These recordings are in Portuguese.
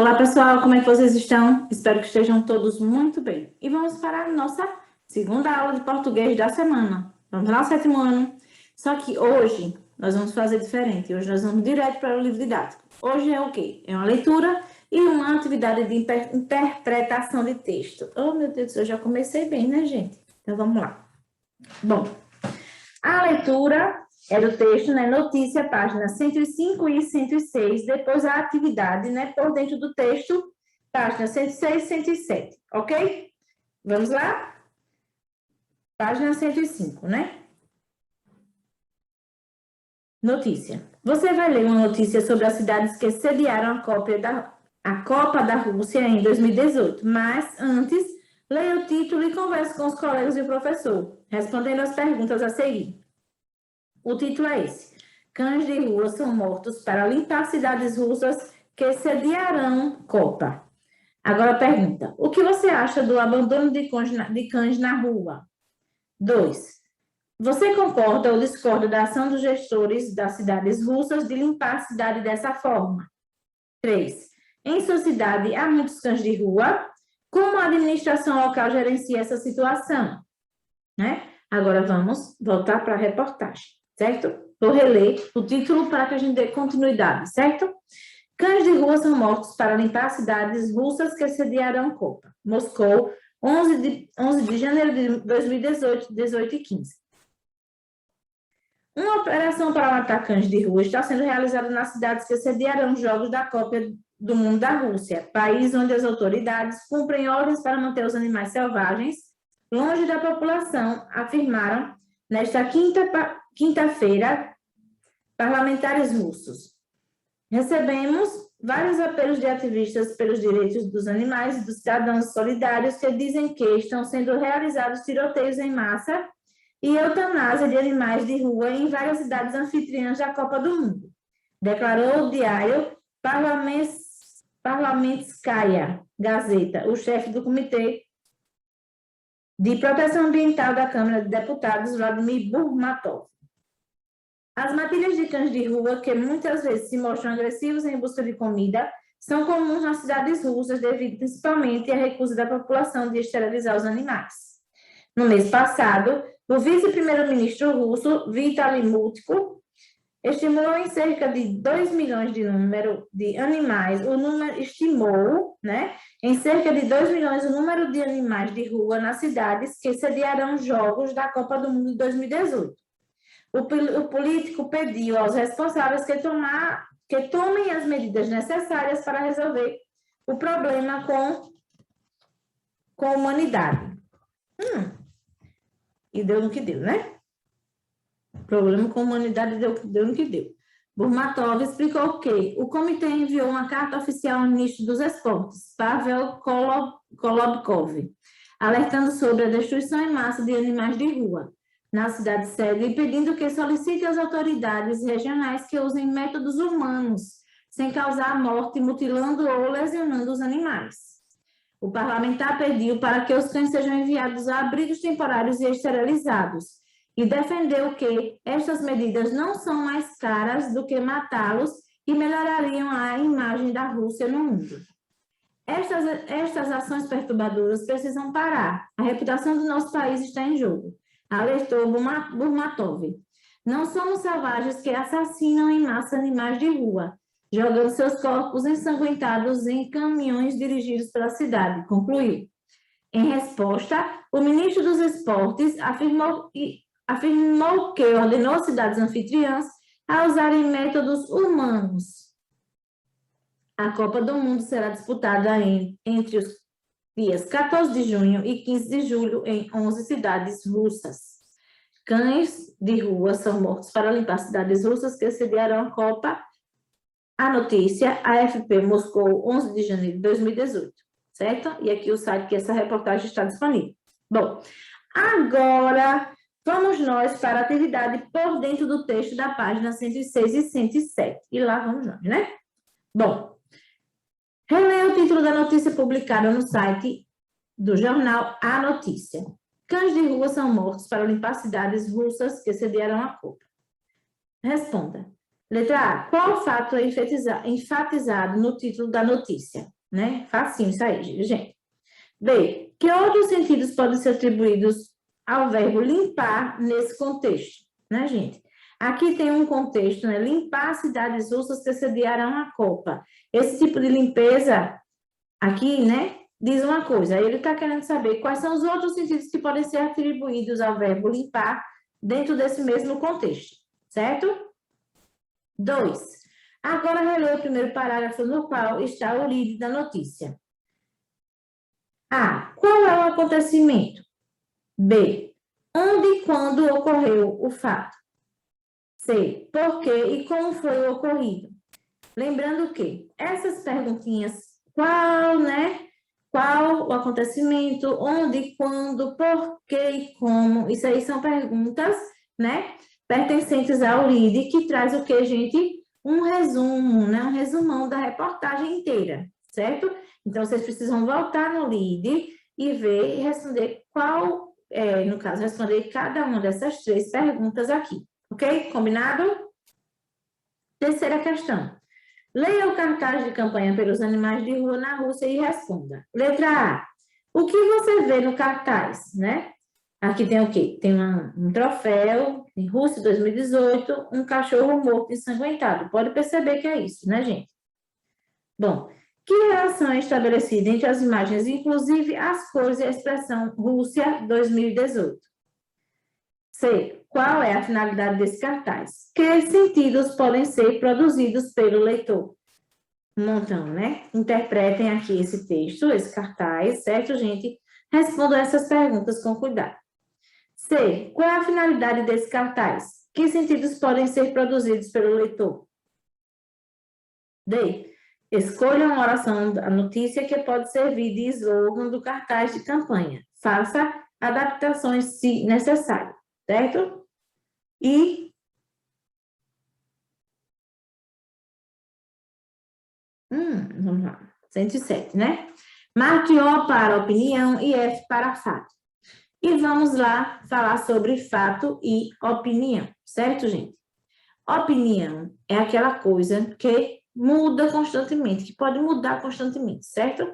Olá, pessoal, como é que vocês estão? Espero que estejam todos muito bem. E vamos para a nossa segunda aula de português da semana. Vamos lá, 7º ano. Só que hoje nós vamos fazer diferente. Hoje nós vamos direto para o livro didático. Hoje é o quê? É uma leitura e uma atividade de interpretação de texto. Oh, meu Deus do céu, eu já comecei bem, né, gente? Então, vamos lá. Bom, a leitura é do texto, né? Notícia, página 105 e 106. Depois a atividade, né? Por dentro do texto, página 106 e 107. Ok? Vamos lá? Página 105, né? Notícia. Você vai ler uma notícia sobre as cidades que sediaram a Copa da Rússia em 2018. Mas, antes, leia o título e converse com os colegas e o professor, respondendo as perguntas a seguir. O título é esse. Cães de rua são mortos para limpar cidades russas que sediarão Copa. Agora pergunta, o que você acha do abandono de cães na rua? 2. Você concorda ou discorda da ação dos gestores das cidades russas de limpar a cidade dessa forma? 3. Em sua cidade há muitos cães de rua? Como a administração local gerencia essa situação? Né? Agora vamos voltar para a reportagem, certo? Vou reler o título para que a gente dê continuidade, certo? Cães de rua são mortos para limpar cidades russas que sediaram Copa. Moscou, 11 de janeiro de 2018, 18 e 15. Uma operação para matar cães de rua está sendo realizada nas cidades que sediarão jogos da Copa do Mundo da Rússia, país onde as autoridades cumprem ordens para manter os animais selvagens longe da população, afirmaram nesta quinta-feira parlamentares russos. Recebemos vários apelos de ativistas pelos direitos dos animais e dos cidadãos solidários que dizem que estão sendo realizados tiroteios em massa e eutanásia de animais de rua em várias cidades anfitriãs da Copa do Mundo, declarou o diário Parlamentskaya Gazeta, o chefe do Comitê de Proteção Ambiental da Câmara de Deputados, Vladimir Burmatov. As matilhas de cães de rua, que muitas vezes se mostram agressivos em busca de comida, são comuns nas cidades russas devido principalmente à recusa da população de esterilizar os animais. No mês passado, o vice-primeiro-ministro russo, Vitaly Mutko, estimou em cerca de 2 milhões de número de animais, em cerca de 2 milhões o número de animais de rua nas cidades que sediarão jogos da Copa do Mundo de 2018. O político pediu aos responsáveis que tomem as medidas necessárias para resolver o problema com a humanidade. E deu no que deu, né? O problema com a humanidade deu no que deu. Burmatov explicou que o comitê enviou uma carta oficial ao ministro dos Esportes, Pavel Kolobkov, alertando sobre a destruição em massa de animais de rua na cidade sede e pedindo que solicite às autoridades regionais que usem métodos humanos, sem causar morte, mutilando ou lesionando os animais. O parlamentar pediu para que os cães sejam enviados a abrigos temporários e esterilizados, e defendeu que estas medidas não são mais caras do que matá-los e melhorariam a imagem da Rússia no mundo. Estas ações perturbadoras precisam parar. A reputação do nosso país está em jogo, alertou Burmatov. Não somos selvagens que assassinam em massa animais de rua, jogando seus corpos ensanguentados em caminhões dirigidos pela cidade, concluiu. Em resposta, o ministro dos Esportes afirmou que ordenou cidades anfitriãs a usarem métodos humanos. A Copa do Mundo será disputada entre os dias 14 de junho e 15 de julho em 11 cidades russas. Cães de rua são mortos para limpar cidades russas que sediarão a Copa. A notícia, AFP Moscou, 11 de janeiro de 2018, certo? E aqui o site que essa reportagem está disponível. Bom, agora vamos nós para a atividade por dentro do texto da página 106 e 107. E lá vamos nós, né? Bom, releia o título da notícia publicada no site do jornal A Notícia. Cães de rua são mortos para limpar cidades russas que sediaram a Copa. Responda. Letra A. Qual fato é enfatizado no título da notícia? Né? Facinho isso aí, gente. B. Que outros sentidos podem ser atribuídos ao verbo limpar nesse contexto? Né, gente? Aqui tem um contexto, né? Limpar cidades russas que sediaram a Copa. Esse tipo de limpeza aqui, né? Diz uma coisa. Ele está querendo saber quais são os outros sentidos que podem ser atribuídos ao verbo limpar dentro desse mesmo contexto. Certo? 2. Agora relê o primeiro parágrafo no qual está o lead da notícia. A. Qual é o acontecimento? B. Onde e quando ocorreu o fato? C. Por que e como foi o ocorrido? Lembrando que essas perguntinhas, qual, né? Qual o acontecimento, onde, quando, por que e como, isso aí são perguntas, né? Pertencentes ao lead, que traz o que, gente? Um resumo, né? Um resumão da reportagem inteira, certo? Então, vocês precisam voltar no lead e ver e responder qual, no caso, responder cada uma dessas 3 perguntas aqui, ok? Combinado? Terceira questão. Leia o cartaz de campanha pelos animais de rua na Rússia e responda. Letra A. O que você vê no cartaz, né? Aqui tem o quê? Tem um troféu, em Rússia 2018, um cachorro morto ensanguentado. Pode perceber que é isso, né, gente? Bom, que relação é estabelecida entre as imagens, inclusive as cores e a expressão Rússia 2018? C. Qual é a finalidade desse cartaz? Que sentidos podem ser produzidos pelo leitor? Um montão, né? Interpretem aqui esse texto, esse cartaz, certo, gente? Respondam essas perguntas com cuidado. C. Qual é a finalidade desse cartaz? Que sentidos podem ser produzidos pelo leitor? D. Escolha uma oração da notícia que pode servir de slogan do cartaz de campanha. Faça adaptações se necessário, certo? E vamos lá. 107, né? Marque O para opinião e F para fato. E vamos lá falar sobre fato e opinião, certo, gente? Opinião é aquela coisa que muda constantemente, que pode mudar constantemente, certo?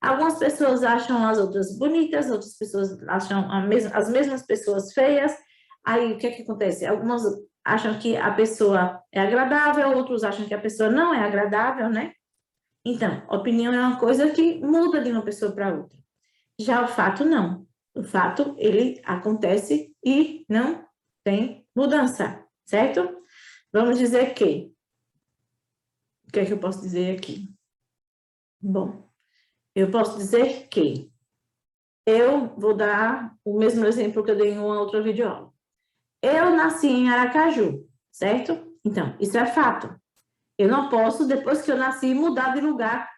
Algumas pessoas acham as outras bonitas, outras pessoas acham as mesmas pessoas feias. Aí, o que é que acontece? Algumas acham que a pessoa é agradável, outros acham que a pessoa não é agradável, né? Então, opinião é uma coisa que muda de uma pessoa para outra. Já o fato, não. O fato, ele acontece e não tem mudança, certo? Vamos dizer que... O que é que eu posso dizer aqui? Bom, eu posso dizer que... Eu vou dar o mesmo exemplo que eu dei em uma outra videoaula. Eu nasci em Aracaju, certo? Então, isso é fato. Eu não posso, depois que eu nasci, mudar de lugar,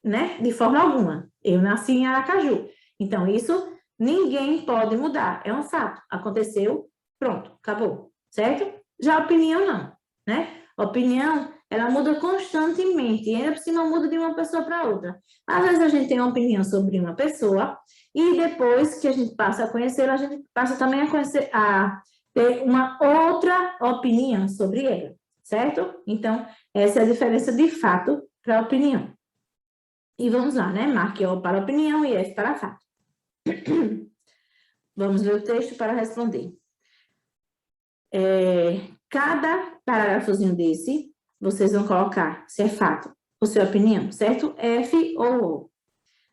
né? De forma alguma. Eu nasci em Aracaju. Então, isso ninguém pode mudar. É um fato. Aconteceu, pronto, acabou. Certo? Já a opinião, não. Né? A opinião, ela muda constantemente. E ainda por cima muda de uma pessoa para outra. Às vezes a gente tem uma opinião sobre uma pessoa e depois que a gente passa a conhecê-la, a gente passa também a conhecer, a ter uma outra opinião sobre ela. Certo? Então, essa é a diferença de fato para a opinião. E vamos lá, né? Marque O para opinião e F para fato. Vamos ler o texto para responder. Cada parágrafozinho desse, vocês vão colocar se é fato ou se é opinião, certo? F ou O.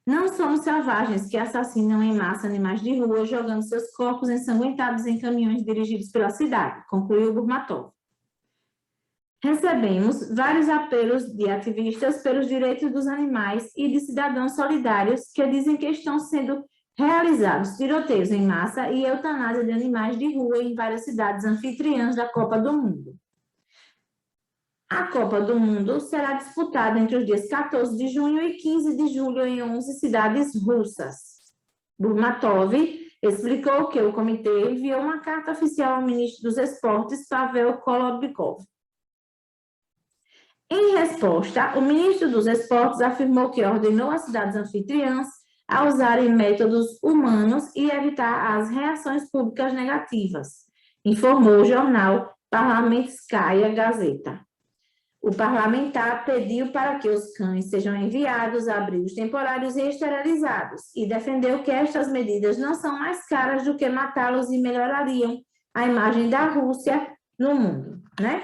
Não somos selvagens que assassinam em massa animais de rua, jogando seus corpos ensanguentados em caminhões dirigidos pela cidade, concluiu Burmatov. Recebemos vários apelos de ativistas pelos direitos dos animais e de cidadãos solidários que dizem que estão sendo realizados tiroteios em massa e eutanásia de animais de rua em várias cidades anfitriãs da Copa do Mundo. A Copa do Mundo será disputada entre os dias 14 de junho e 15 de julho em 11 cidades russas. Burmatov explicou que o comitê enviou uma carta oficial ao ministro dos Esportes, Pavel Kolobkov. Em resposta, o ministro dos Esportes afirmou que ordenou às cidades anfitriãs a usarem métodos humanos e evitar as reações públicas negativas, informou o jornal Parlamentskaya Gazeta. O parlamentar pediu para que os cães sejam enviados a abrigos temporários e esterilizados e defendeu que estas medidas não são mais caras do que matá-los e melhorariam a imagem da Rússia no mundo, né?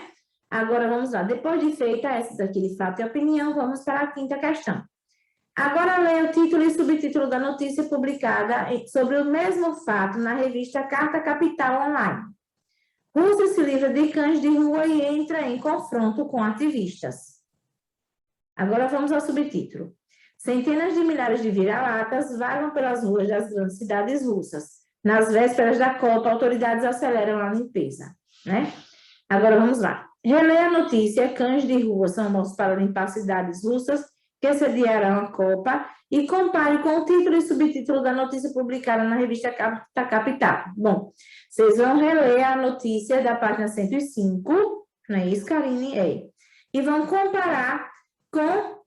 Agora vamos lá. Depois de feita essa daqui de fato e opinião, vamos para a quinta questão. Agora leia o título e subtítulo da notícia publicada sobre o mesmo fato na revista Carta Capital Online. Rússia se livra de cães de rua e entra em confronto com ativistas. Agora vamos ao subtítulo. Centenas de milhares de vira-latas vagam pelas ruas das grandes cidades russas. Nas vésperas da Copa, autoridades aceleram a limpeza, né? Agora vamos lá. Releia a notícia: cães de rua são mortos para limpar cidades russas que sediarão a Copa e compare com o título e subtítulo da notícia publicada na revista Carta Capital. Bom, vocês vão reler a notícia da página 105, não é isso, Karine? É. E vão comparar com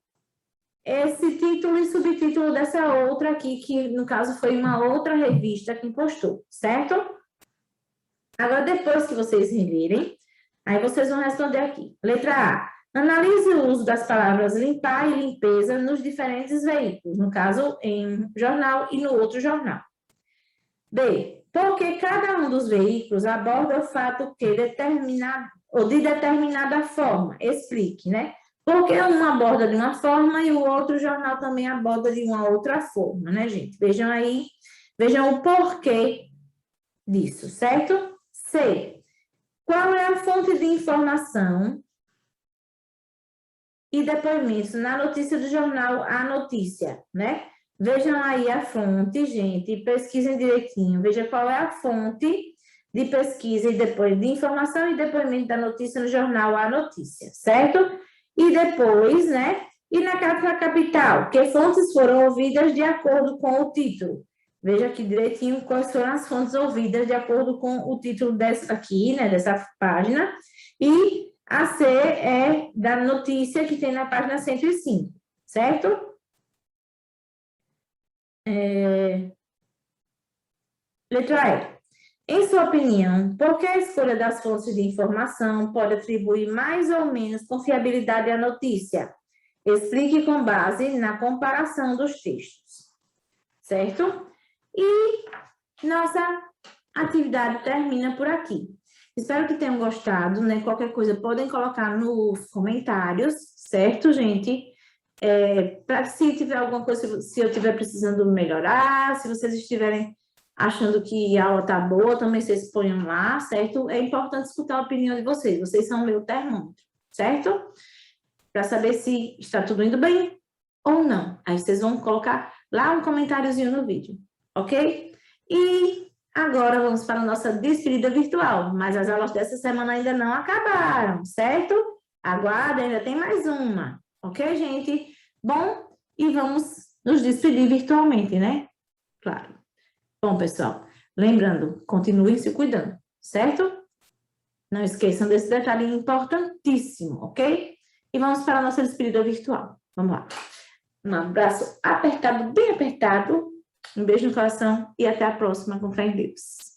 esse título e subtítulo dessa outra aqui, que no caso foi uma outra revista que postou, certo? Agora, depois que vocês relerem, aí vocês vão responder aqui. Letra A. Analise o uso das palavras limpar e limpeza nos diferentes veículos, no caso, em um jornal e no outro jornal. B. Porque cada um dos veículos aborda o fato que determinado, ou de determinada forma. Explique, né? Porque um aborda de uma forma e o outro jornal também aborda de uma outra forma, né, gente? Vejam aí, vejam o porquê disso, certo? C. Qual é a fonte de informação e depoimentos na notícia do jornal A Notícia, né? Vejam aí a fonte, gente, pesquisem direitinho. Veja qual é a fonte de pesquisa e depois de informação e depoimento da notícia no jornal A Notícia, certo? E depois, né? E na Carta Capital, que fontes foram ouvidas de acordo com o título. Veja aqui direitinho quais foram as fontes ouvidas de acordo com o título dessa aqui, né? Dessa página. E a C é da notícia que tem na página 105, certo? Letra E. Em sua opinião, por que a escolha das fontes de informação pode atribuir mais ou menos confiabilidade à notícia? Explique com base na comparação dos textos, certo? E nossa atividade termina por aqui. Espero que tenham gostado, né? Qualquer coisa podem colocar nos comentários, certo, gente? Se tiver alguma coisa, se eu estiver precisando melhorar, se vocês estiverem achando que a aula está boa, também vocês ponham lá, certo? É importante escutar a opinião de vocês, vocês são o meu termômetro, certo? Para saber se está tudo indo bem ou não. Aí vocês vão colocar lá um comentáriozinho no vídeo, ok? E agora vamos para a nossa despedida virtual, mas as aulas dessa semana ainda não acabaram, certo? Aguardem, ainda tem mais uma, ok, gente? Bom, e vamos nos despedir virtualmente, né? Claro. Bom, pessoal, lembrando, continuem se cuidando, certo? Não esqueçam desse detalhe importantíssimo, ok? E vamos para a nossa despedida virtual. Vamos lá. Um abraço apertado, bem apertado. Um beijo no coração e até a próxima, com fé em Deus.